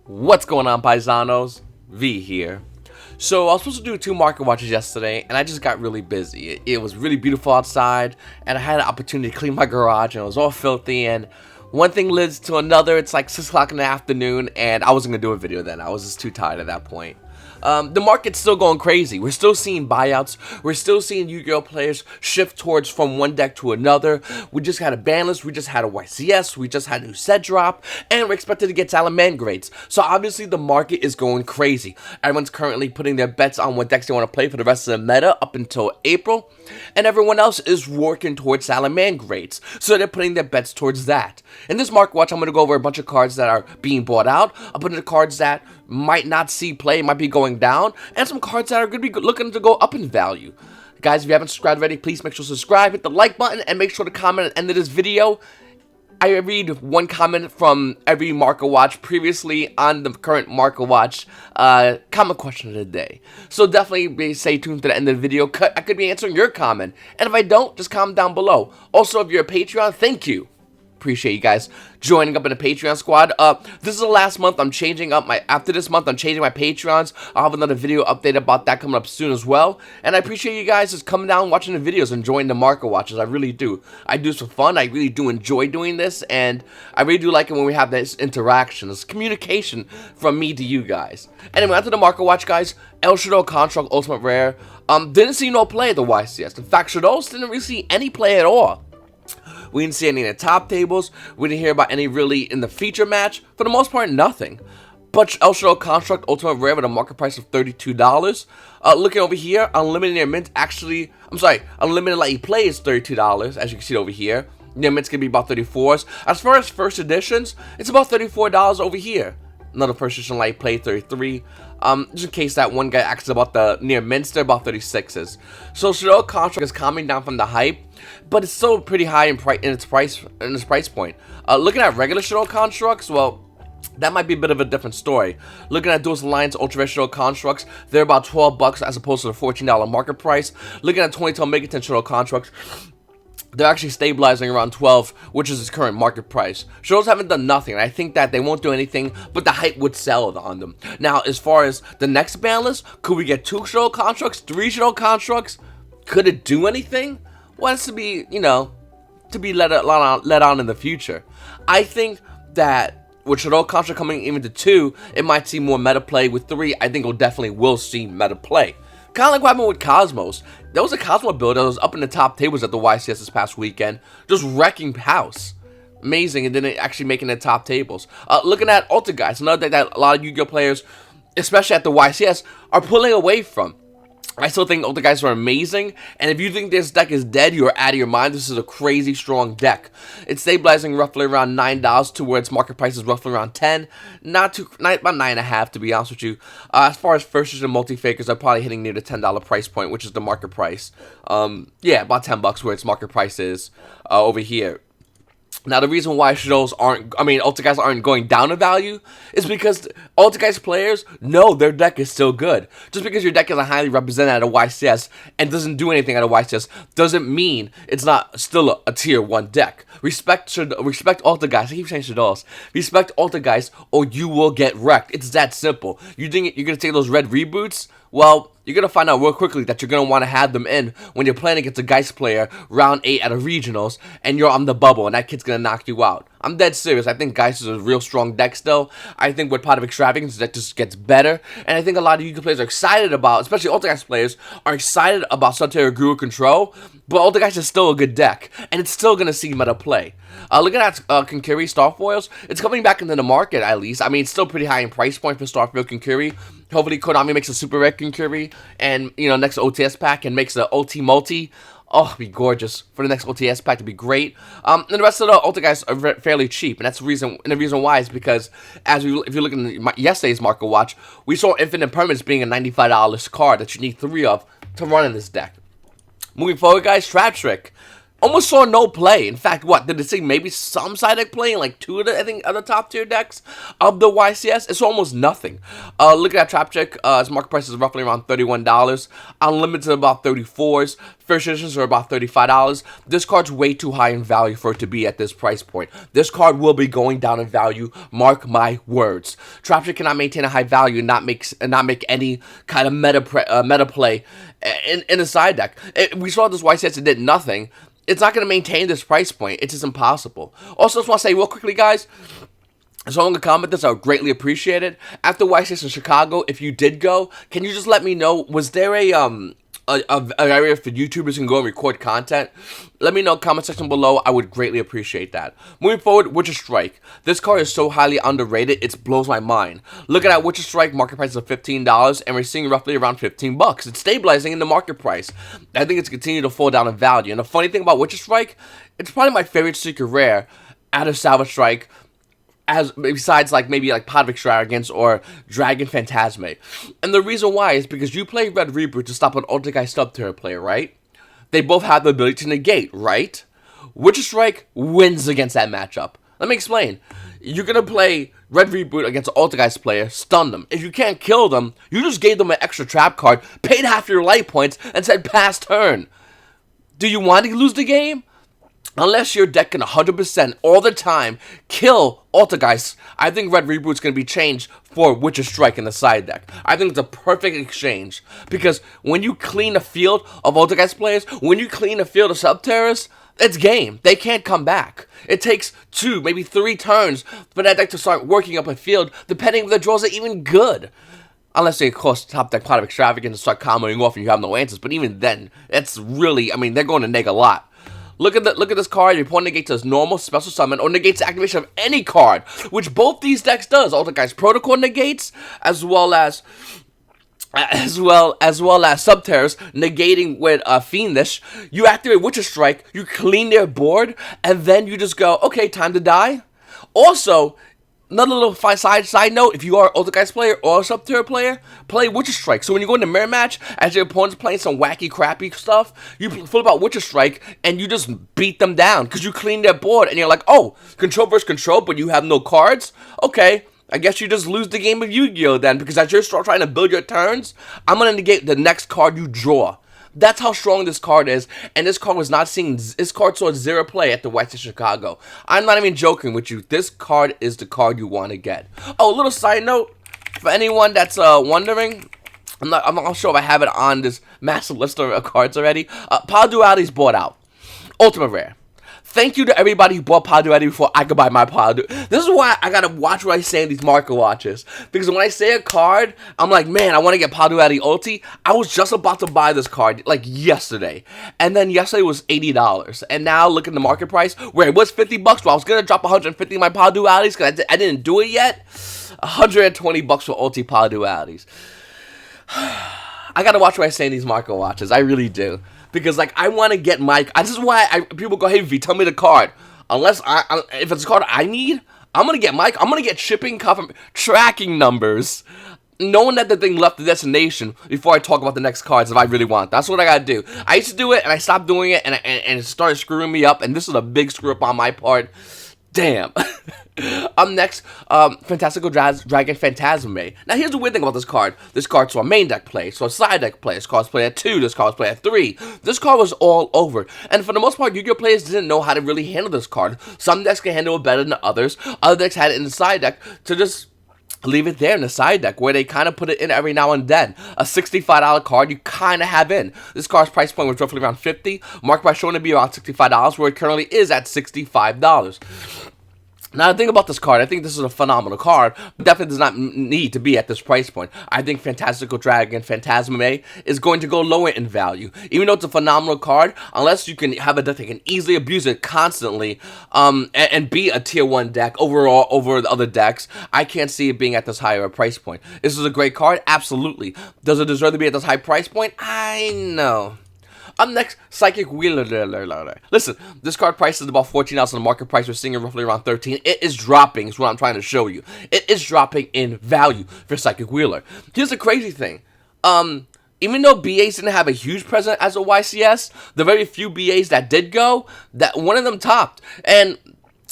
What's going on, paisanos? V here. So I was supposed to do 2 market watches yesterday, and I just got really busy. It was really beautiful outside, and I had an opportunity to clean my garage, and it was all filthy, and one thing leads to another. It's like 6 o'clock in the afternoon, and I wasn't going to do a video then. I was just too tired at that point. The market's still going crazy. We're still seeing buyouts. We're still seeing Yu-Gi-Oh players shift towards from one deck to another. We just had a ban list. We just had a YCS. We just had a new set drop. And we're expected to get Salaman grades. So obviously the market is going crazy. Everyone's currently putting their bets on what decks they want to play for the rest of the meta up until April. And everyone else is working towards Salaman grades. So they're putting their bets towards that. In this market watch, I'm going to go over a bunch of cards that are being bought out. A bunch of cards that might not see play, might be going down, and some cards that are going to be looking to go up in value. Guys, if you haven't subscribed already, please make sure to subscribe, hit the like button, and make sure to comment at the end of this video. I read one comment from every market watch previously on the current market watch comment question of the day. So definitely stay tuned to the end of the video. I could be answering your comment, and if I don't, just comment down below. Also, if you're a Patreon, thank you. Appreciate you guys joining up in the Patreon squad. This is the last month. I'm changing up after this month, I'm changing my Patreons. I'll have another video update about that coming up soon as well. And I appreciate you guys just coming down, watching the videos, enjoying the market watches. I really do. I do this for fun. I really do enjoy doing this, and I really do like it when we have this interaction, this communication from me to you guys. Anyway, after the market watch, guys, El Shadow Construct Ultimate Rare. Didn't see no play at the YCS. In fact, Shadows didn't really see any play at all. We didn't see any in the top tables. We didn't hear about any really in the feature match. For the most part, nothing. But El Shadow Construct Ultimate Rare with a market price of $32. Looking over here, Unlimited Near Mint Unlimited Let You Play is $32, as you can see over here. Near Mint's gonna be about $34. As far as first editions, it's about $34 over here. Another first edition Light Play, $33. Just in case that one guy asks about the near mints, they're about 36s. So Shadow Construct is calming down from the hype, but it's still pretty high in its price point. Looking at regular Shadow Constructs, well, that might be a bit of a different story. Looking at Duelist Alliance Ultra Rare Shadow Constructs, they're about $12 as opposed to the $14 market price. Looking at 22 Megaton Shadow Constructs, they're actually stabilizing around 12, which is its current market price. Shadows haven't done nothing, and I think that they won't do anything, but the hype would sell on them. Now, as far as the next ban list, could we get 2 Shadow Constructs, 3 Shadow Constructs? Could it do anything? Well, it's to be, to be let on in the future. I think that with Shadow Construct coming even to 2, it might see more meta play. With 3, I think it definitely will see meta play. Kind of like what happened with Cosmos. There was a Cosmo build that was up in the top tables at the YCS this past weekend, just wrecking house. Amazing, and then it actually making the top tables. Looking at Altergeist, another deck that a lot of Yu-Gi-Oh players, especially at the YCS, are pulling away from. I still think Altergeist are amazing, and if you think this deck is dead, you are out of your mind. This is a crazy strong deck. It's stabilizing roughly around $9 to where its market price is roughly around 10. About 9.5 to be honest with you. As far as first edition multi-fakers, they're probably hitting near the $10 price point, which is the market price. Yeah, about $10 where its market price is over here. Now, the reason why Altergeist aren't going down in value is because Altergeist players know their deck is still good. Just because your deck isn't highly represented at a YCS and doesn't do anything at a YCS doesn't mean it's not still a tier 1 deck. Respect Altergeist. I keep saying Shadows. Respect Altergeist or you will get wrecked. It's that simple. You think you're going to take those red reboots? Well, you're going to find out real quickly that you're going to want to have them in when you're playing against a Geist player round 8 at a regionals and you're on the bubble and that kid's going to knock you out. I'm dead serious. I think Geist is a real strong deck still. I think with Pot of Extravagance, that just gets better. And I think a lot of Yu-Gi-Oh players are excited about, especially Altergeist players, are excited about Subterra Guru Control. But Altergeist is still a good deck, and it's still going to see meta play. Looking at Kinkiri Starfoils, it's coming back into the market at least. I mean, it's still pretty high in price point for Starfoil Kinkiri. Hopefully Konami makes a super rare Kinkiri, and, next OTS pack, and makes the OT multi. Oh, it'd be gorgeous for the next OTS pack to be great. And the rest of the Altergeists are fairly cheap, and that's the reason. And the reason why is because if you look at yesterday's market watch, we saw Infinite Permanence being a $95 card that you need 3 of to run in this deck. Moving forward, guys, Trap Trick. Almost saw no play. In fact, what did it say? Maybe some side deck play in like two of the, I think, other top tier decks of the YCS. It's almost nothing. Look at that trap check. Its market price is roughly around $31. Unlimited about 34s. First editions are about $35. This card's way too high in value for it to be at this price point. This card will be going down in value. Mark my words. Trap check cannot maintain a high value and not make any kind of meta play in a side deck. We saw this YCS. It did nothing. It's not going to maintain this price point. It's just impossible. Also, I just want to say real quickly, guys, someone can comment this, I would greatly appreciate it. After YCS in Chicago, if you did go, can you just let me know, was there an area for YouTubers can go and record content? Let me know, comment section below. I would greatly appreciate that. Moving forward, Witcher Strike. This card is so highly underrated, it blows my mind. Look at that Witcher Strike, market price of $15, and we're seeing roughly around 15 bucks. It's stabilizing in the market price. I think it's continuing to fall down in value. And the funny thing about Witcher Strike, it's probably my favorite secret rare out of Salvage Strike, as besides like maybe like Pot of Extravagance or Dragon Phantasme. And the reason why is because you play Red Reboot to stop an Altergeist sub-tier player, right? They both have the ability to negate, right? Witcher Strike wins against that matchup. Let me explain. You're gonna play Red Reboot against an Altergeist player, stun them. If you can't kill them, you just gave them an extra trap card, paid half your life points, and said pass turn. Do you want to lose the game? Unless your deck can 100% all the time kill Altergeist, I think Red Reboot's going to be changed for Witcher Strike in the side deck. I think it's a perfect exchange. Because when you clean a field of Altergeist players, when you clean a field of Sub-Terrors, it's game. They can't come back. It takes 2, maybe 3 turns for that deck to start working up a field, depending if the draws are even good. Unless they, of course, top deck Pot of Extravagance and start comboing off and you have no answers. But even then, it's really, I mean, they're going to neg a lot. Look at this card. Your opponent negates as normal, special summon, or negates the activation of any card, which both these decks does. Altergeist Protocol negates, as well as Sub-Terrors negating with Fiendish. You activate Witcher Strike, you clean their board, and then you just go, okay, time to die. Also, another little side note, if you are an Altergeist player or a Sub-Tier player, play Witcher Strike. So when you go into mirror match, as your opponent's playing some wacky, crappy stuff, you flip out Witcher Strike, and you just beat them down, because you clean their board, and you're like, oh, control versus control, but you have no cards? Okay, I guess you just lose the game of Yu-Gi-Oh! Then, because as you're trying to build your turns, I'm going to negate the next card you draw. That's how strong this card is, and this card was not seeing, this card saw 0 play at the YCS Chicago. I'm not even joking with you. This card is the card you want to get. Oh, a little side note, for anyone that's wondering, I'm not sure if I have it on this massive list of cards already. Power Duality's bought out. Ultimate Rare. Thank you to everybody who bought Power Duality before I could buy my Power Duality. This is why I gotta watch what I say in these market watches. Because when I say a card, I'm like, man, I want to get Power Duality Ulti. I was just about to buy this card, like, yesterday. And then yesterday was $80. And now, look at the market price, where it was $50, but I was gonna drop 150 in my Power Dualities, because I didn't do it yet. $120 for Ulti Power Dualities. I gotta watch what I say in these market watches. I really do. Because, like, I want to get my... This is why people go, hey, V, tell me the card. Unless if it's a card I need, I'm going to get I'm going to get shipping tracking numbers, knowing that the thing left the destination before I talk about the next cards if I really want. That's what I got to do. I used to do it, and I stopped doing it, and it started screwing me up, and this is a big screw up on my part. Damn. Up next, Fantastical Dragon Phantasme. Now, here's the weird thing about this card. This card saw main deck play, saw side deck play. This card's play at 2, this card's play at 3. This card was all over. And for the most part, Yu-Gi-Oh! Players didn't know how to really handle this card. Some decks can handle it better than others. Other decks had it in the side deck to just leave it there in the side deck, where they kind of put it in every now and then. A $65 card you kind of have in. This card's price point was roughly around $50. Market price showing to be around $65, where it currently is at $65. Now, the thing about this card, I think this is a phenomenal card, but definitely does not need to be at this price point. I think Fantastical Dragon Phantasme is going to go lower in value. Even though it's a phenomenal card, unless you can have a deck that can easily abuse it constantly, and be a tier 1 deck overall over the other decks, I can't see it being at this higher price point. This is a great card? Absolutely. Does it deserve to be at this high price point? I know. Up next, Psychic Wheeler. Listen, this card price is about $14 on the market price. We're seeing it roughly around $13. It is dropping, is what I'm trying to show you. It is dropping in value for Psychic Wheeler. Here's the crazy thing. even though BAs didn't have a huge presence as a YCS, the very few BAs that did go, that one of them topped. And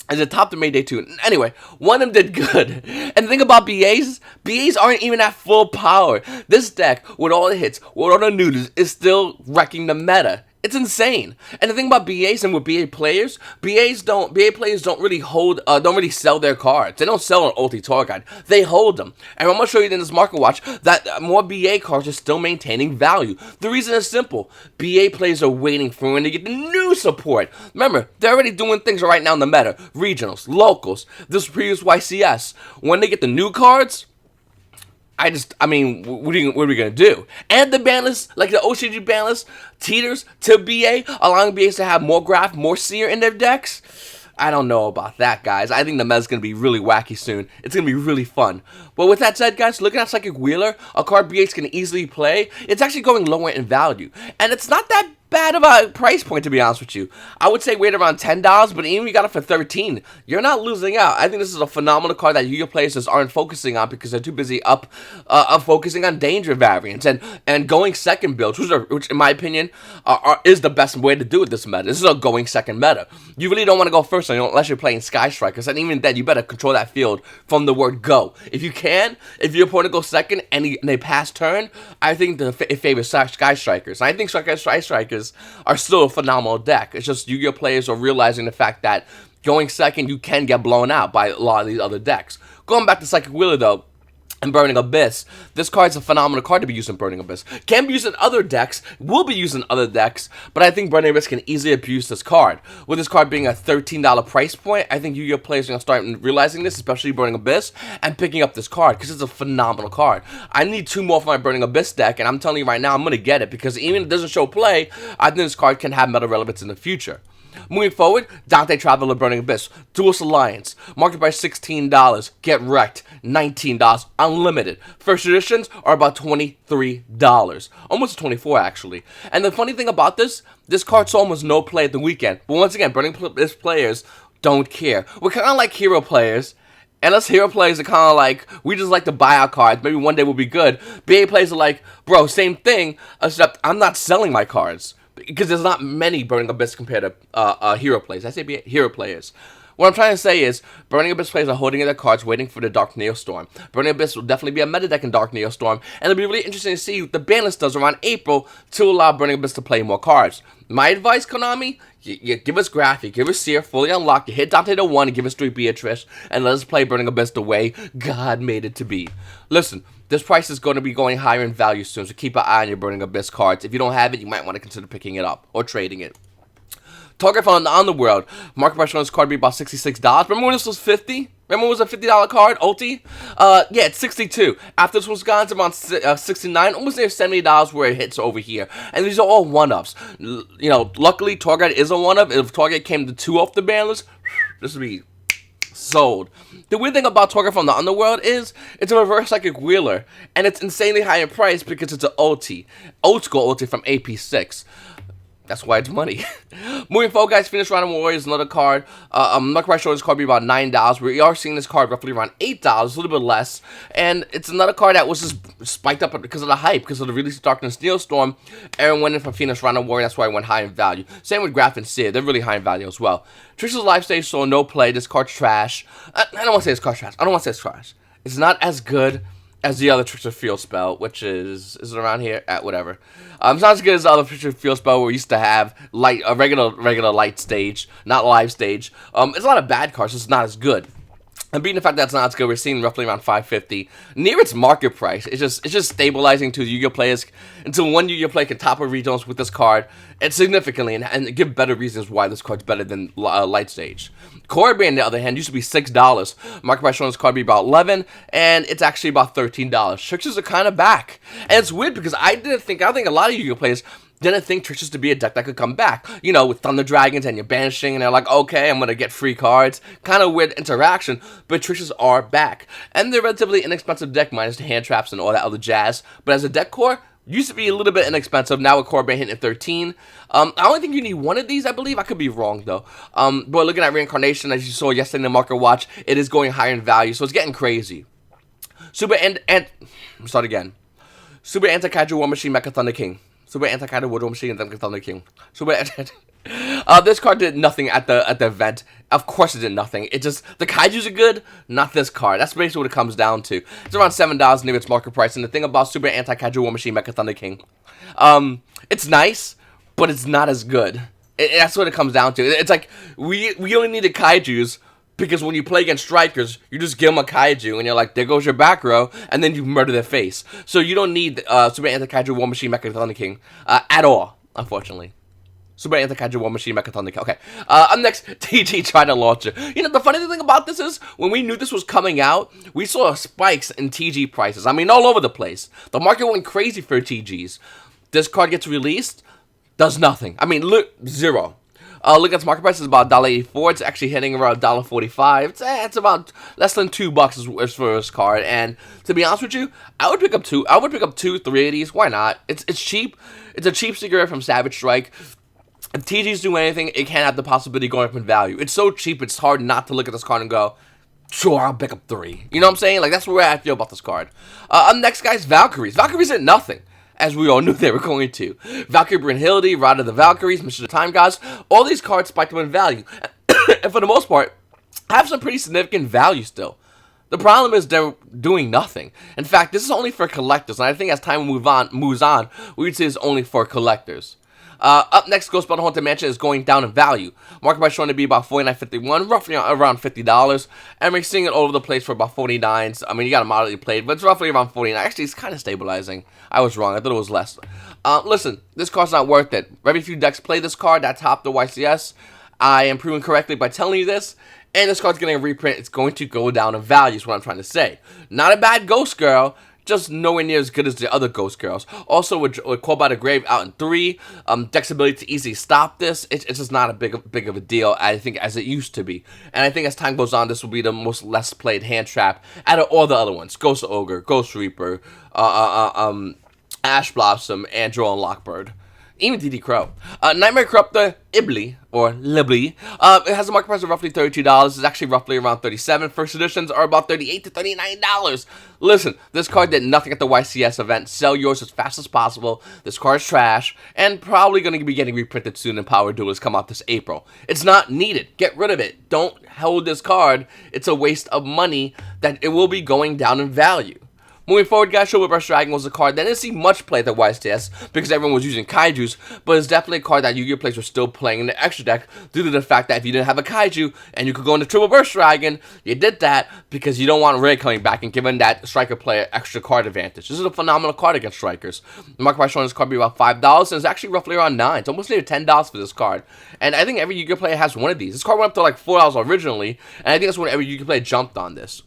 as it topped the Mayday too. Anyway, one of them did good. And the thing about BAs aren't even at full power. This deck, with all the hits, with all the noodles, is still wrecking the meta. It's insane. And the thing about BAs and with BA players, BA players don't really don't really sell their cards. They don't sell an ulti tour guide. They hold them. And I'm going to show you in this market watch that more BA cards are still maintaining value. The reason is simple. BA players are waiting for when they get the new support. Remember, they're already doing things right now in the meta. Regionals, locals, this previous YCS. When they get the new cards, I mean, what are we going to do? And the ban list, like the OCG ban list, teeters to BA, allowing BAs to have more Graph, more Seer in their decks. I don't know about that, guys. I think the meta's going to be really wacky soon. It's going to be really fun. But with that said, guys, looking at Psychic Wheeler, a card BAs can easily play, it's actually going lower in value. And it's not that bad of a price point, to be honest with you. I would say wait around $10, but even if you got it for $13, you're not losing out. I think this is a phenomenal card that Yu-Gi-Oh players just aren't focusing on because they're too busy focusing on danger variants and going second builds, which in my opinion is the best way to do it this meta. This is a going second meta. You really don't want to go first unless you're playing Sky Strikers, and even then you better control that field from the word go. If you can, if your opponent goes second and they pass turn, I think it favors Sky Strikers. And I think Sky Strikers are still a phenomenal deck. It's just Yu-Gi-Oh players are realizing the fact that going second, you can get blown out by a lot of these other decks. Going back to Psychic Wheeler, though, and Burning Abyss, this card's a phenomenal card to be used in Burning Abyss. Can be used in other decks, will be used in other decks, but I think Burning Abyss can easily abuse this card. With this card being a $13 price point, I think Yu-Gi-Oh players are going to start realizing this, especially Burning Abyss, and picking up this card, because it's a phenomenal card. I need 2 more for my Burning Abyss deck, and I'm telling you right now, I'm going to get it, because even if it doesn't show play, I think this card can have meta relevance in the future. Moving forward, Dante Traveler Burning Abyss, Duelist Alliance, market price $16, get wrecked, $19, unlimited. First editions are about $23, almost $24 actually. And the funny thing about this card saw almost no play at the weekend. But once again, Burning Abyss players don't care. We're kind of like hero players. And us hero players are kind of like, we just like to buy our cards. Maybe one day we'll be good. BA players are like, bro, same thing, except I'm not selling my cards. Because there's not many Burning Abyss compared to hero players. I say hero players. What I'm trying to say is, Burning Abyss players are holding their cards, waiting for the Dark Neostorm. Burning Abyss will definitely be a meta deck in Dark Neostorm, and it'll be really interesting to see what the ban list does around April to allow Burning Abyss to play more cards. My advice, Konami, you give us Graphic, give us Seer, fully unlock, you hit Dante to 1, and give us 3 Beatrice, and let us play Burning Abyss the way God made it to be. Listen, this price is going to be going higher in value soon, so keep an eye on your Burning Abyss cards. If you don't have it, you might want to consider picking it up or trading it. Target on the Underworld, market price on this card be about $66. Remember when this was $50? Remember when it was a $50 card, ulti? Yeah, it's $62. After this one's gone, it's around $69, almost near $70 where it hits over here. And these are all one-ups. You know, luckily, Target is a one-up. If Target came to 2 off the ban list, this would be sold. The weird thing about Target from the Underworld is it's a reverse Psychic Wheeler, and it's insanely high in price because it's an ulti. Old school ulti from AP6. That's why it's money. Moving forward, guys, Phoenix Random Warrior is another card. I'm not quite sure this card be about $9. We are seeing this card roughly around $8, a little bit less. And it's another card that was just spiked up because of the hype, because of the release of Darkness Neostorm. Aaron went in from Phoenix Random Warrior, that's why it went high in value. Same with Graph and Sid, they're really high in value as well. Trish's Life Stage saw no play. This card's trash. I don't want to say this card's trash. I don't want to say it's trash. It's not as good as the other Trickster Field spell, which is it around here? Whatever. It's not as good as the other Trickster Field spell where we used to have a regular light stage, not live stage. It's a lot of bad cards, so it's not as good. And being the fact that it's not as good, we're seeing roughly around $550 near its market price. It's just stabilizing to Yu-Gi-Oh players until one Yu-Gi-Oh player can top a regionals with this card, and significantly, and give better reasons why this card's better than Light Stage. Corbin, on the other hand, used to be $6. Market price on this card be about $11, and it's actually about $13. Tricksters are kind of back, and it's weird because I think a lot of Yu-Gi-Oh players didn't think Tricksters to be a deck that could come back. You know, with Thunder Dragons and you're banishing, and they're like, okay, I'm going to get free cards. Kind of weird interaction, but Tricksters are back. And they're relatively inexpensive deck, minus the hand traps and all that other jazz. But as a deck core, used to be a little bit inexpensive. Now with Corbin hitting at 13. I only think you need one of these, I believe. I could be wrong, though. But looking at Reincarnation, as you saw yesterday in the Market Watch, it is going higher in value, so it's getting crazy. Start again. Super Anti-Kaiju War Machine Mecha Thunder King. Super Anti-Kaiju War Machine and Mecha Thunder King. Super this card did nothing at the event. Of course it did nothing. It just, the kaijus are good, not this card. That's basically what it comes down to. It's around $7 near its market price. And the thing about Super Anti-Kaiju War Machine Mecha Thunder King, it's nice, but it's not as good. That's what it comes down to. It's like, we only needed kaijus because when you play against strikers, you just give them a kaiju, and you're like, there goes your back row, and then you murder their face. So you don't need Super Anti-Kaiju War Machine Mecha Thunder King at all, unfortunately. Super Anti-Kaiju War Machine Mecha Thunder King. Okay, up next, TG tried to launch it. You know, the funny thing about this is, when we knew this was coming out, we saw spikes in TG prices. I mean, all over the place. The market went crazy for TGs. This card gets released, does nothing. I mean, look, zero. Look at its market price is about $1.84. It's actually hitting around $1.45. It's about less than $2 as for this card. And to be honest with you, I would pick up two, 3 of these. Why not? It's cheap. It's a cheap cigarette from Savage Strike. If TGs do anything, it can't have the possibility of going up in value. It's so cheap, it's hard not to look at this card and go, sure, I'll pick up 3. You know what I'm saying? Like, that's the way I feel about this card. Up next, guys, Valkyries. Valkyries did nothing, as we all knew they were going to. Valkyrie Brynhilde, Ride of the Valkyries, Mission of the Time Gods, all these cards spiked up in value. And for the most part, have some pretty significant value still. The problem is they're doing nothing. In fact, this is only for collectors, and I think as time moves on, we would say it's only for collectors. Up next, Ghost Battle Haunted Mansion is going down in value. Market price showing to be about $49.51, roughly around $50. And we're seeing it all over the place for about 49s. I mean, you got to moderately played, but it's roughly around 49. Actually, it's kind of stabilizing. I was wrong. I thought it was less. Listen, this card's not worth it. Very few decks play this card that top the YCS. I am proving correctly by telling you this. And this card's getting a reprint. It's going to go down in value is what I'm trying to say. Not a bad Ghost Girl, just nowhere near as good as the other Ghost Girls. Also, with Call by the Grave out in 3, deck's ability to easily stop this, it's just not a big of a deal, I think, as it used to be. And I think as time goes on, this will be the most less played hand trap out of all the other ones. Ghost Ogre, Ghost Reaper, Ash Blossom, and Drone Lockbird. Even DD Crow. Nightmare Corruptor, Ibli, or Libli. It has a market price of roughly $32. It's actually roughly around $37. First editions are about $38 to $39. Listen, this card did nothing at the YCS event. Sell yours as fast as possible. This card's trash, and probably going to be getting reprinted soon in Power Duelist come out this April. It's not needed. Get rid of it. Don't hold this card. It's a waste of money that it will be going down in value. Moving forward, guys, Show Brush Dragon was a card that didn't see much play at the YCS because everyone was using Kaijus, but it's definitely a card that Yu-Gi-Oh! Players were still playing in the extra deck due to the fact that if you didn't have a Kaiju and you could go into Triple Burst Dragon, you did that because you don't want Ray coming back and giving that Striker player extra card advantage. This is a phenomenal card against Strikers. The market price on this card be about $5, and it's actually roughly around $9. It's almost near $10 for this card. And I think every Yu-Gi-Oh! Player has one of these. This card went up to like $4 originally, and I think that's when every Yu-Gi-Oh! Player jumped on this.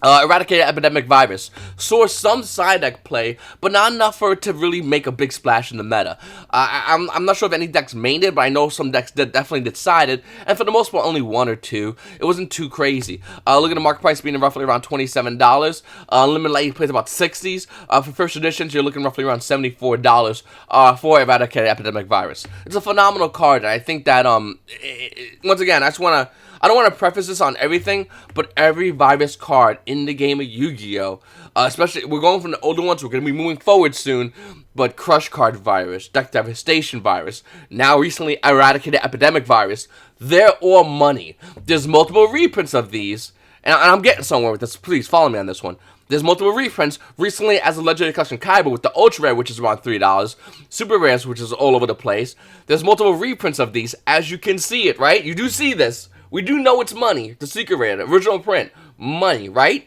Eradicated Epidemic Virus. Saw some side deck play, but not enough for it to really make a big splash in the meta. I'm not sure if any decks mained it, but I know some decks definitely decided, and for the most part, only 1 or 2. It wasn't too crazy. Look at the market price being roughly around $27. Limited Light plays about 60s. For first editions, you're looking roughly around $74 for Eradicated Epidemic Virus. It's a phenomenal card, and I think that, once again, I don't want to preface this on everything, but every virus card in the game of Yu-Gi-Oh! Especially, we're going from the older ones, we're going to be moving forward soon, but Crush Card Virus, Deck Devastation Virus, now recently Eradicated Epidemic Virus, they're all money. There's multiple reprints of these, and I'm getting somewhere with this, please follow me on this one. There's multiple reprints, recently as a Legendary Collection Kaiba with the Ultra Rare, which is around $3, Super Rares, which is all over the place. There's multiple reprints of these, as you can see it, right? You do see this. We do know it's money. The Secret Rare, the original print, money, right?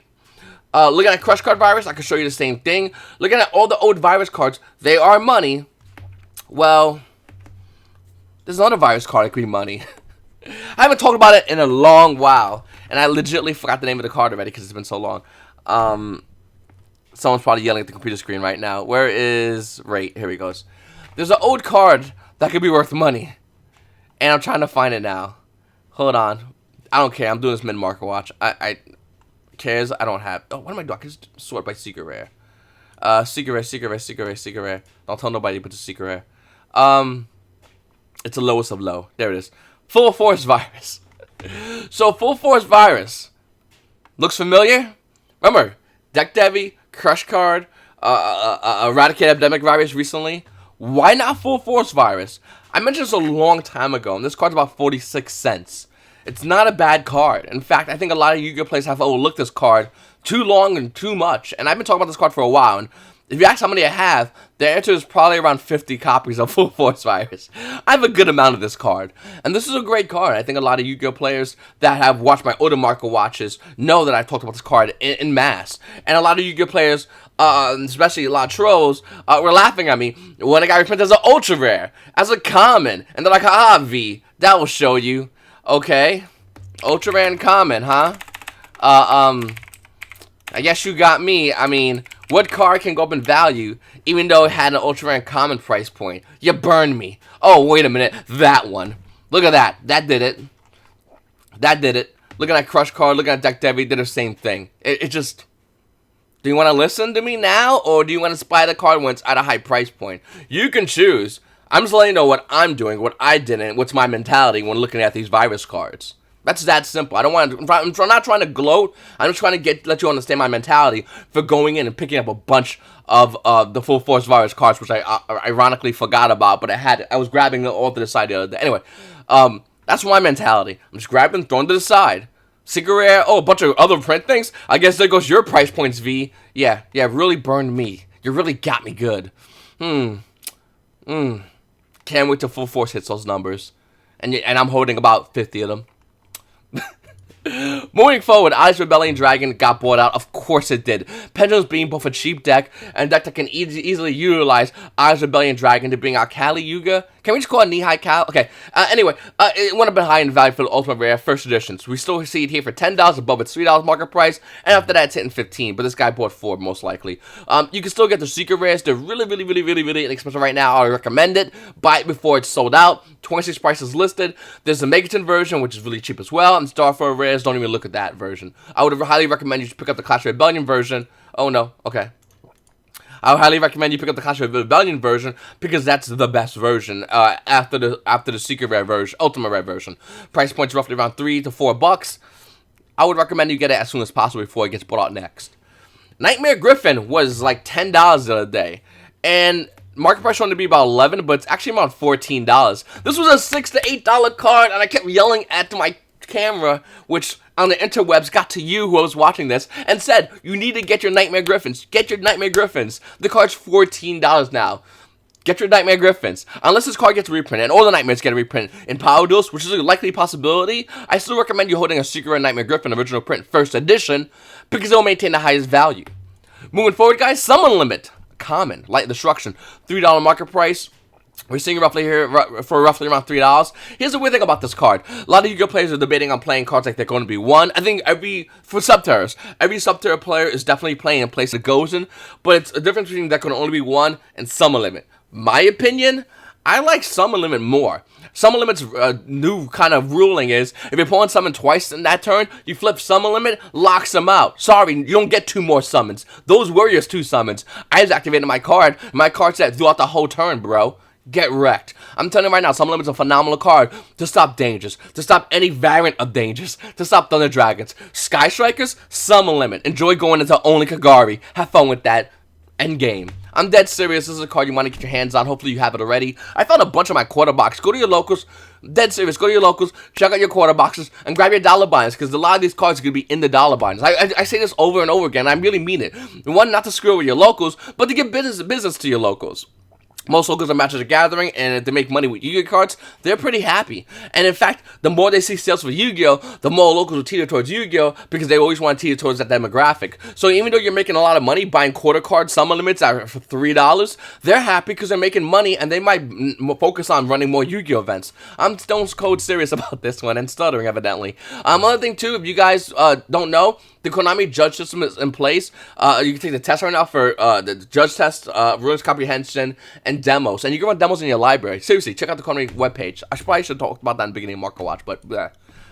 Looking at Crush Card Virus, I can show you the same thing. Looking at all the old virus cards, they are money. Well, there's another virus card that could be money. I haven't talked about it in a long while, and I legitimately forgot the name of the card already because it's been so long. Someone's probably yelling at the computer screen right now. Where is... Right, here he goes. There's an old card that could be worth money, and I'm trying to find it now. Hold on. I don't care. I'm doing this mid-market watch. I cares. I don't have... Oh, what am I doing? I can just sort by Secret Rare. Secret Rare. Don't tell nobody but the Secret Rare. It's the lowest of low. There it is. Full Force Virus. So, Full Force Virus. Looks familiar? Remember, Deck Devi, Crush Card, eradicate epidemic virus recently. Why not full force virus? I mentioned this a long time ago, and this card's about 46 cents. It's not a bad card. In fact, I think a lot of Yu-Gi-Oh players have overlooked this card too long and too much. And I've been talking about this card for a while. And if you ask how many I have, the answer is probably around 50 copies of Full Force Virus. I have a good amount of this card. And this is a great card. I think a lot of Yu-Gi-Oh players that have watched my older market watches know that I've talked about this card in mass. And a lot of Yu-Gi-Oh players, especially a lot of trolls, were laughing at me when it got reprinted as an ultra rare, as a common. And they're like, ah, V, that will show you. Okay, ultra rare and common, huh? I guess you got me. I mean, what card can go up in value even though it had an ultra rare and common price point? You burned me. Oh, wait a minute, that one. Look at that. That did it. That did it. Look at that crush card. Look at that deck Devi. Did the same thing. It just. Do you want to listen to me now, or do you want to spy the card when it's at a high price point? You can choose. I'm just letting you know what I'm doing, what I didn't, what's my mentality when looking at these virus cards. That's that simple. I don't want to. I'm not trying to gloat. I'm just trying to let you understand my mentality for going in and picking up a bunch of the Full Force Virus cards, which I ironically forgot about, but I was grabbing them all to the side the other day. Anyway, that's my mentality. I'm just grabbing, throwing to the side. Secret rare. Oh, a bunch of other print things. I guess there goes your price points, V. Yeah, really burned me. You really got me good. Can't wait till Full Force hits those numbers. And I'm holding about 50 of them. Moving forward, Eyes Rebellion Dragon got bought out. Of course it did. Pendulum's being both a cheap deck and a deck that can easily utilize Eyes Rebellion Dragon to bring out Kali Yuga. Can we just call it Knee-High Cal? Okay, anyway, it went a bit high in value for the Ultimate Rare First Editions. We still see it here for $10 above its $3 market price, and after that it's hitting $15, but this guy bought 4 most likely. You can still get the Secret Rares. They're really inexpensive right now. I recommend it. Buy it before it's sold out. 26 prices listed. There's the Megaton version, which is really cheap as well, and Starfire Rares, don't even look at that version. I would highly recommend you pick up the Clash of Rebellion version. Oh no, okay. I would highly recommend you pick up the Clash of Rebellion version because that's the best version after the Secret Rare version, Ultimate Rare version. Price point's roughly around $3 to $4. I would recommend you get it as soon as possible before it gets bought out next. Nightmare Griffin was like $10 the other day, and market price wanted to be about $11, but it's actually around $14. This was a $6 to $8 card, and I kept yelling at my camera, which on the interwebs got to you who was watching this, and said, you need to get your Nightmare Griffins. Get your Nightmare Griffins. The card's $14 now. Get your Nightmare Griffins. Unless this card gets reprinted, and all the Nightmares get reprinted in Power Duels, which is a likely possibility, I still recommend you holding a Secret Rare Nightmare Griffin original print first edition, because it will maintain the highest value. Moving forward, guys, Summon Limit. Common. Light Destruction. $3 market price. We're seeing roughly here for roughly around $3. Here's the weird thing about this card. A lot of Yu-Gi-Oh players are debating on playing cards like they're going to be 1. I think for Subterras, every Subterra player is definitely playing in place it goes in, but it's a difference between that can only be 1 and Summon Limit. My opinion, I like Summon Limit more. Summon Limit's new kind of ruling is, if your opponent summon twice in that turn, you flip Summon Limit, locks them out. Sorry, you don't get 2 more summons. Those were your 2 summons. I just activated my card, and my card said throughout the whole turn, bro. Get wrecked. I'm telling you right now, Summon Limit's a phenomenal card to stop dangers, to stop any variant of dangers, to stop Thunder Dragons. Sky Strikers, Summon Limit. Enjoy going into only Kagari. Have fun with that. End game. I'm dead serious. This is a card you want to get your hands on. Hopefully you have it already. I found a bunch of my quarter box. Go to your locals. Dead serious. Go to your locals. Check out your quarter boxes and grab your dollar binds, because a lot of these cards are going to be in the dollar binds. I say this over and over again. I really mean it. One, not to screw with your locals, but to give business to your locals. Most locals are Magic the Gathering, and if they make money with Yu-Gi-Oh cards, they're pretty happy. And in fact, the more they see sales for Yu-Gi-Oh, the more locals will teeter towards Yu-Gi-Oh, because they always want to teeter towards that demographic. So even though you're making a lot of money buying quarter card Summon Limits for $3, they're happy because they're making money, and they might focus on running more Yu-Gi-Oh events. I'm stone cold serious about this one, and stuttering evidently. Another thing too, if you guys don't know, the KONAMI judge system is in place. You can take the test right now for the judge test, rules comprehension, and demos. And you can run demos in your library. Seriously, check out the KONAMI webpage. I probably should talk about that in the beginning of Market Watch, but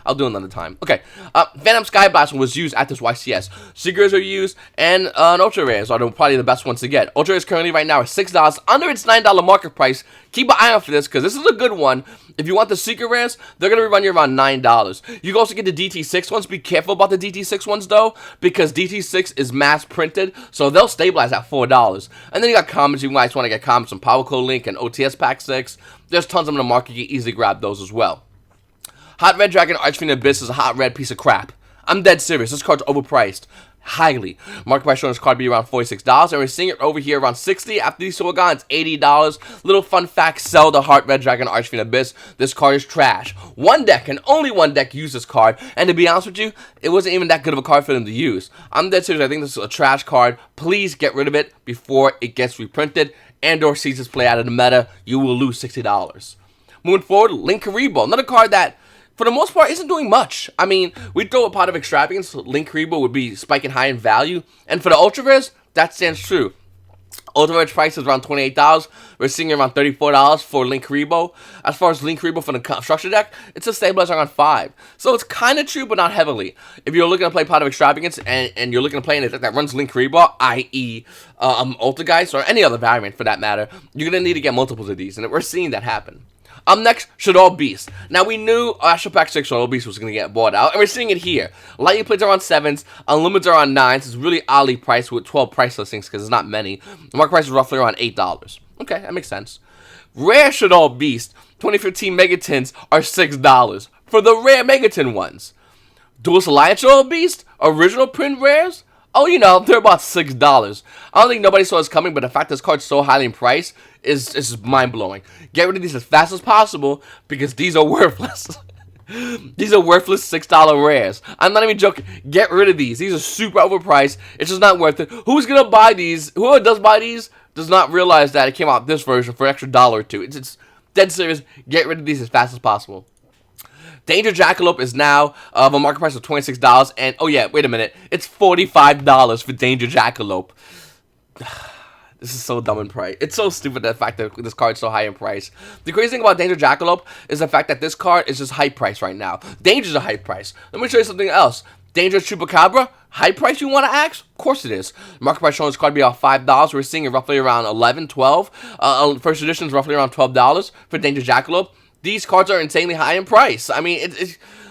I'll do another time. Okay, Phantom Skyblast was used at this YCS. Secrets are used, and an Ultra Rares are probably the best ones to get. Ultra Rares currently right now are $6, under its $9 market price. Keep an eye out for this, because this is a good one. If you want the Secret Rares, they're going to run you around $9. You can also get the DT6 ones. Be careful about the DT6 ones, though, because DT6 is mass printed, so they'll stabilize at $4. And then you got commons. You might want to get commons from Power Code Link and OTS Pack 6. There's tons of them in the market. You can easily grab those as well. Hot Red Dragon Archfiend Abyss is a hot red piece of crap. I'm dead serious. This card's overpriced. Highly. Market price showing this card to be around $46, and we're seeing it over here around $60. After these two are gone, it's $80. Little fun fact, sell the Heart Red Dragon Archfiend Abyss. This card is trash. One deck, and only one deck, used this card, and to be honest with you, it wasn't even that good of a card for them to use. I'm dead serious. I think this is a trash card. Please get rid of it before it gets reprinted and or sees its play out of the meta. You will lose $60. Moving forward, Link Karibo, another card that, for the most part, isn't doing much. I mean, we'd throw a pot of extravagance. Link Karibo would be spiking high in value. And for the Ultra Rares, that stands true. Ultra Rares price is around $28. We're seeing around $34 for Link Karibo. As far as Link Karibo from the construction deck, it's a stabilizer around $5. So it's kind of true, but not heavily. If you're looking to play Pot of Extravagance and you're looking to play in a deck that runs Link Karibo, i.e. Altergeist, or any other variant for that matter, you're going to need to get multiples of these. And we're seeing that happen. Next, Shadow Beast. Now, we knew Astral Pack 6 Shadow Beast was going to get bought out, and we're seeing it here. Lightning Plates are on 7s, Unlimiteds are on 9s. It's really oddly priced with 12 price listings because there's not many. The market price is roughly around $8. Okay, that makes sense. Rare Shadow Beast 2015 Megatins are $6 for the rare Megatin ones. Duelist Alliance Shadow Beast, original print rares? Oh, you know, they're about $6. I don't think nobody saw this coming, but the fact this card's so highly in price is mind-blowing. Get rid of these as fast as possible, because these are worthless. These are worthless $6 rares. I'm not even joking. Get rid of these. These are super overpriced. It's just not worth it. Who's going to buy these? Whoever does buy these does not realize that it came out this version for an extra $1 or $2. It's dead serious. Get rid of these as fast as possible. Danger Jackalope is now of a market price of $26, and oh yeah, wait a minute, it's $45 for Danger Jackalope. This is so dumb in price. It's so stupid, the fact that this card is so high in price. The crazy thing about Danger Jackalope is the fact that this card is just hype price right now. Danger's a hype price. Let me show you something else. Dangerous Chupacabra, high price you want to ask? Of course it is. Market price showing this card to be about $5. We're seeing it roughly around $11, $12. First edition is roughly around $12 for Danger Jackalope. These cards are insanely high in price. I mean,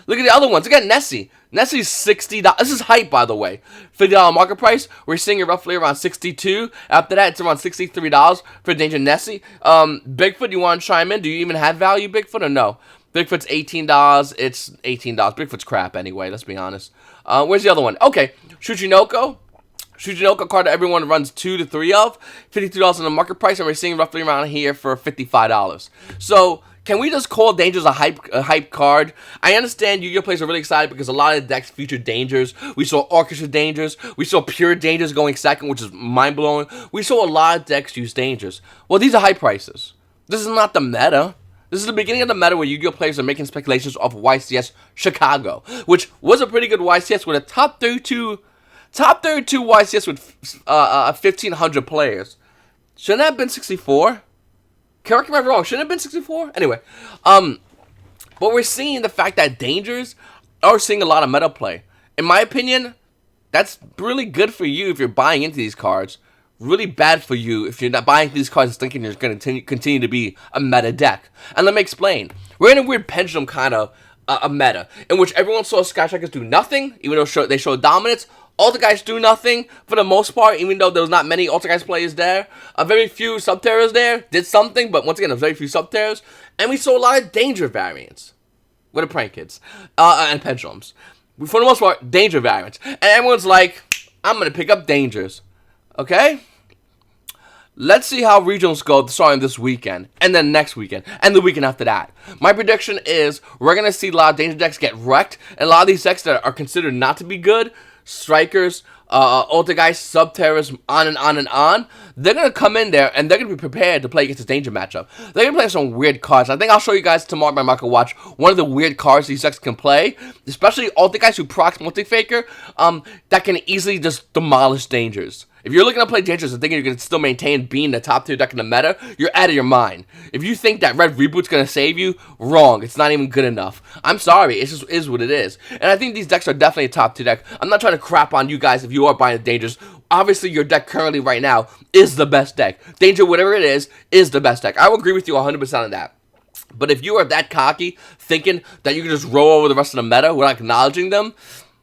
look at the other ones. Again, Nessie. Nessie's $60. This is hype, by the way. $50 market price. We're seeing it roughly around $62. After that, it's around $63 for Danger Nessie. Bigfoot, you want to chime in? Do you even have value, Bigfoot, or no? Bigfoot's $18. It's $18. Bigfoot's crap anyway, let's be honest. Where's the other one? Okay, Shujinoko. Shujinoko card that everyone runs 2 to 3 of. $52 on the market price, and we're seeing roughly around here for $55. So, can we just call Dangers a hype card? I understand Yu-Gi-Oh! Players are really excited because a lot of the decks feature Dangers. We saw Orchestra Dangers. We saw Pure Dangers going second, which is mind-blowing. We saw a lot of decks use Dangers. Well, these are high prices. This is not the meta. This is the beginning of the meta where Yu-Gi-Oh! Players are making speculations off YCS Chicago, which was a pretty good YCS with a top 32 YCS with 1,500 players. Shouldn't that have been 64? Correct me if I'm wrong. Shouldn't it have been 64? Anyway, but we're seeing the fact that Dangers are seeing a lot of meta play. In my opinion, that's really good for you if you're buying into these cards. Really bad for you if you're not buying these cards and thinking you're going to continue to be a meta deck. And let me explain. We're in a weird pendulum kind of a meta, in which everyone saw Skytrackers do nothing, even though they showed dominance. Altergeist do nothing for the most part, even though there was not many Altergeist players there. A very few Subterrors there did something, but once again, there's very few Subterrors. And we saw a lot of Danger variants. What a prank, kids. And Pendulums. For the most part, Danger variants. And everyone's like, I'm going to pick up Dangers. Okay? Let's see how regionals go starting this weekend, and then next weekend, and the weekend after that. My prediction is we're going to see a lot of Danger decks get wrecked, and a lot of these decks that are considered not to be good, Strikers, Altergeist, Subterrors, on and on and on, they're going to come in there, and they're going to be prepared to play against this Danger matchup. They're going to play some weird cards. I think I'll show you guys tomorrow at my Market Watch one of the weird cards these decks can play, especially Altergeist who procs Multifaker, that can easily just demolish Dangers. If you're looking to play Dangerous and thinking you can still maintain being the top tier deck in the meta, you're out of your mind. If you think that Red Reboot's going to save you, wrong. It's not even good enough. I'm sorry. It just is what it is. And I think these decks are definitely a top tier deck. I'm not trying to crap on you guys if you are buying the Dangerous. Obviously, your deck currently right now is the best deck. Danger, whatever it is the best deck. I will agree with you 100% on that. But if you are that cocky, thinking that you can just roll over the rest of the meta without acknowledging them,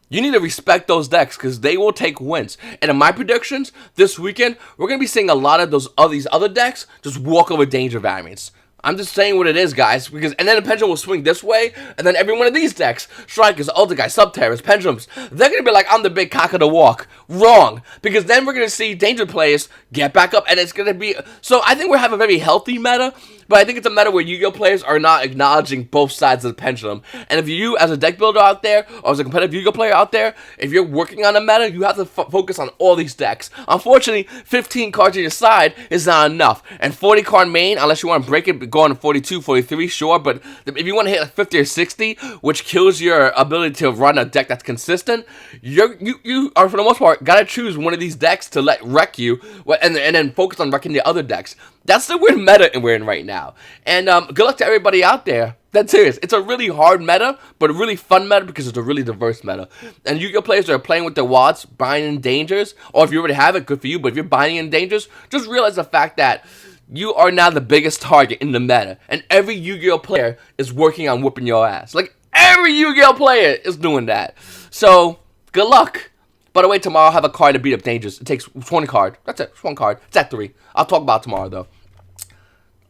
you need to respect those decks because they will take wins. And in my predictions, this weekend, we're going to be seeing a lot of these other decks just walk over Danger variants. I'm just saying what it is, guys, because and then the pendulum will swing this way, and then every one of these decks, Strikers, Altergeist, Subterrors, Pendulums, they're going to be like, I'm the big cock of the walk. Wrong. Because then we're going to see Danger players get back up, and it's going to be... So I think we're having a very healthy meta, but I think it's a meta where Yu-Gi-Oh players are not acknowledging both sides of the pendulum. And if you, as a deck builder out there, or as a competitive Yu-Gi-Oh player out there, if you're working on a meta, you have to focus on all these decks. Unfortunately, 15 cards on your side is not enough. And 40 card main, unless you want to break it, go on to 42, 43, sure, but if you want to hit like 50 or 60, which kills your ability to run a deck that's consistent, you are, for the most part, gotta choose one of these decks to let wreck you, and then focus on wrecking the other decks. That's the weird meta we're in right now. And good luck to everybody out there. That's serious. It's a really hard meta, but a really fun meta because it's a really diverse meta. And Yu-Gi-Oh players that are playing with their wallets, buying in Dangers, or if you already have it, good for you, but if you're buying in Dangers, just realize the fact that you are now the biggest target in the meta. And every Yu-Gi-Oh player is working on whooping your ass. Like, every Yu-Gi-Oh player is doing that. So, good luck. By the way, tomorrow I'll have a card to beat up Dangers. It takes 20 cards. That's it. It's one card. It's at 3. I'll talk about it tomorrow, though.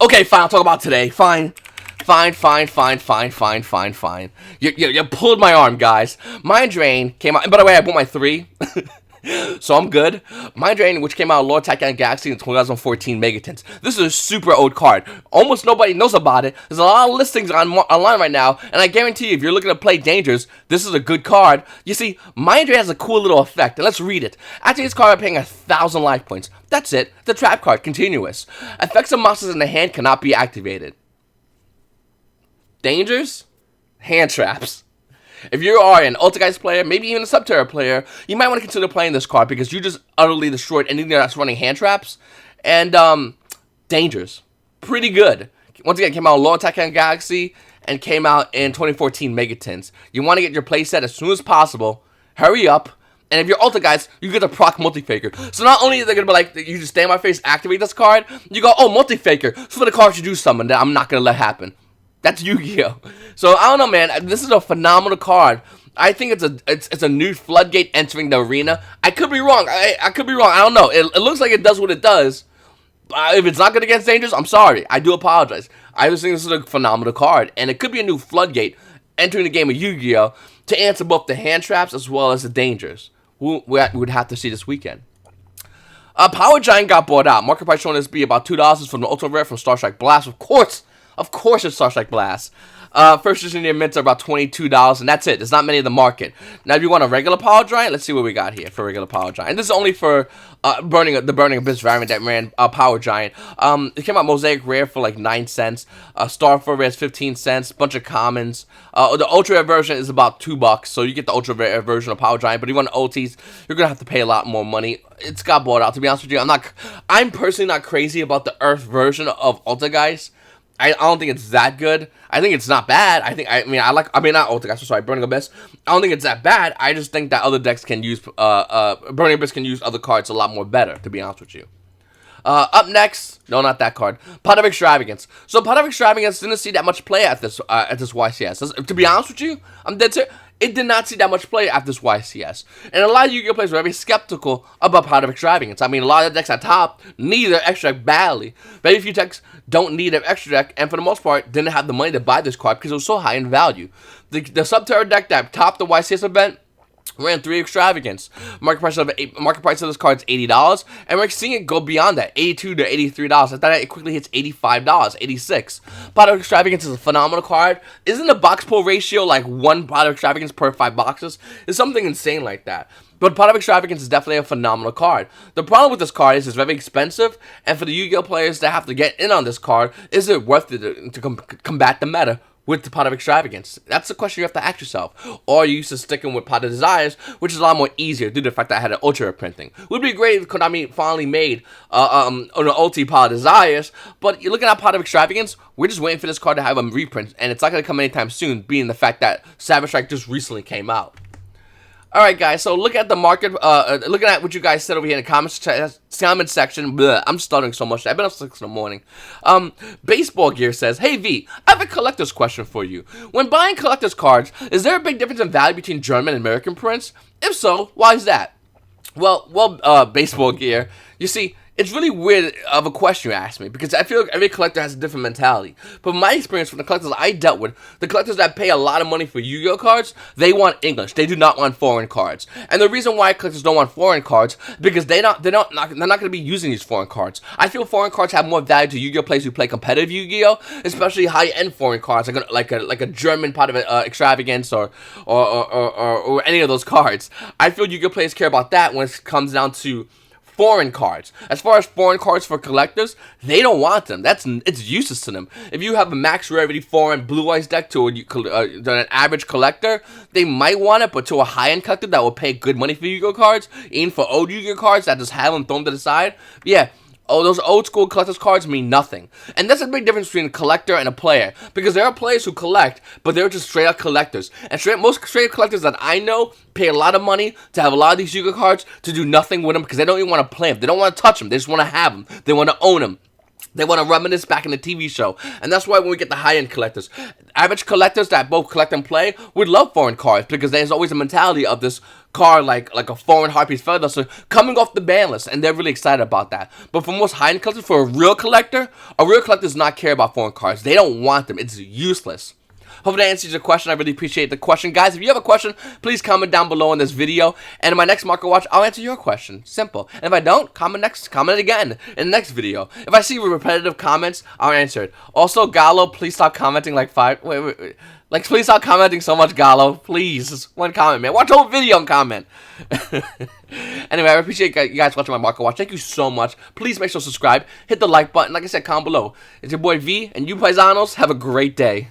Okay, fine. I'll talk about it today. Fine. Fine. You pulled my arm, guys. Mind Drain came out. And by the way, I bought my 3. So I'm good. Mind Drain, which came out of Lord Tachyon Galaxy in 2014 Megatons. This is a super old card. Almost nobody knows about it. There's a lot of listings online right now, and I guarantee you, if you're looking to play Dangers, this is a good card. You see, Mind Drain has a cool little effect, and let's read it. Activate this card by paying 1,000 life points. That's it. The trap card, continuous. Effects of monsters in the hand cannot be activated. Dangers? Hand traps. If you are an Altergeist player, maybe even a Subterra player, you might want to consider playing this card because you just utterly destroyed anything that's running hand traps. And, Dangers. Pretty good. Once again, it came out in Lord Tachyon Galaxy and came out in 2014 Megatons. You want to get your playset as soon as possible. Hurry up. And if you're Altergeist, you get the proc Multi-Faker. So not only are they going to be like, you just stand my face, activate this card, you go, oh, Multi-Faker. So for the cards you do summon that I'm not going to let happen. That's Yu-Gi-Oh! So, I don't know, man. This is a phenomenal card. I think it's a new floodgate entering the arena. I could be wrong. I could be wrong. I don't know. It looks like it does what it does. If it's not good against Dangers, I'm sorry. I do apologize. I just think this is a phenomenal card. And it could be a new floodgate entering the game of Yu-Gi-Oh! To answer both the hand traps as well as the Dangers. We would have to see this weekend. Power Giant got bought out. Market price showing this to be about $2 from the Ultra Rare from Star Strike Blast. Of course it's Star Strike Blast. First edition near mints are about $22, and that's it. There's not many in the market. Now, if you want a regular Power Giant, let's see what we got here for regular Power Giant. And this is only for the Burning Abyss variant that ran Power Giant. It came out Mosaic Rare for like 9 cents. Star for Rare is 15 cents. Bunch of commons. The Ultra Rare version is about $2, so you get the Ultra Rare version of Power Giant. But if you want OTs, you're gonna have to pay a lot more money. It's got bought out. To be honest with you, I'm personally not crazy about the Earth version of Altergeist. I don't think it's that good. I think it's not bad. Not Altergeist, sorry, Burning Abyss. I don't think it's that bad. I just think that other decks can use, Burning Abyss can use other cards a lot more better, to be honest with you. Up next, no, not that card. Pot of Extravagance. So Pot of Extravagance didn't see that much play at this YCS. To be honest with you, I'm dead serious. It did not see that much play at this YCS. And a lot of Yu-Gi-Oh! Players were very skeptical about Pot of Extravagance. I mean, a lot of the decks at top need their extra deck badly. Very few decks don't need an extra deck, and for the most part, didn't have the money to buy this card because it was so high in value. The Subterra deck that topped the YCS event ran 3 Extravagance. Market price of this card is $80, and we're seeing it go beyond that, $82 to $83. I thought it quickly hits $85, $86. Pot of Extravagance is a phenomenal card. Isn't the box pull ratio like 1 Pot of Extravagance per 5 boxes? It's something insane like that. But Pot of Extravagance is definitely a phenomenal card. The problem with this card is it's very expensive, and for the Yu-Gi-Oh! Players that have to get in on this card, is it worth it to combat the meta? with the Pot of Extravagance? That's the question you have to ask yourself. Or are you used to sticking with Pot of Desires, which is a lot more easier due to the fact that I had an ultra printing. Would be great if Konami finally made an ulti Pot of Desires, but you're looking at Pot of Extravagance, we're just waiting for this card to have a reprint, and it's not going to come anytime soon, being the fact that Savage Strike just recently came out. Alright guys, so look at the market, looking at what you guys said over here in the comment section. Bleh, I'm stuttering so much. I've been up 6 in the morning. Baseball Gear says, "Hey V, I have a collector's question for you. When buying collector's cards, is there a big difference in value between German and American prints? If so, why is that?" Well, Baseball Gear, you see, it's really weird of a question you asked me, because I feel like every collector has a different mentality. But my experience from the collectors I dealt with, the collectors that pay a lot of money for Yu-Gi-Oh cards, they want English. They do not want foreign cards. And the reason why collectors don't want foreign cards, because they're not going to be using these foreign cards. I feel foreign cards have more value to Yu-Gi-Oh players who play competitive Yu-Gi-Oh, especially high-end foreign cards, like a German Pot of Extravagance or any of those cards. I feel Yu-Gi-Oh players care about that when it comes down to foreign cards. As far as foreign cards for collectors, they don't want them. It's useless to them. If you have a max rarity foreign Blue Eyes deck to an average collector, they might want it, but to a high-end collector that will pay good money for Yu-Gi-Oh cards, even for old Yu-Gi-Oh cards that just have them thrown to the side, yeah. Oh, those old school collector's cards mean nothing. And that's a big difference between a collector and a player. Because there are players who collect, but they're just straight up collectors. And most straight up collectors that I know pay a lot of money to have a lot of these Yu-Gi-Oh cards to do nothing with them because they don't even want to play them. They don't want to touch them. They just want to have them. They want to own them. They want to reminisce back in the TV show. And that's why when we get the high-end collectors, average collectors that both collect and play would love foreign cards because there's always a mentality of this card like a foreign Harpy's Feather Duster coming off the ban list, and they're really excited about that. But for most high-end collectors, for a real collector does not care about foreign cards. They don't want them. It's useless. Hope that answers your question. I really appreciate the question. Guys, if you have a question, please comment down below in this video. And in my next Market Watch, I'll answer your question. Simple. And if I don't, comment again in the next video. If I see repetitive comments, I'll answer it. Also, Gallo, please stop commenting like wait. Like, please stop commenting so much, Gallo. Please. Just one comment, man. Watch the whole video and comment. Anyway, I appreciate you guys watching my Market Watch. Thank you so much. Please make sure to subscribe. Hit the like button. Like I said, comment below. It's your boy V, and you paisanos, have a great day.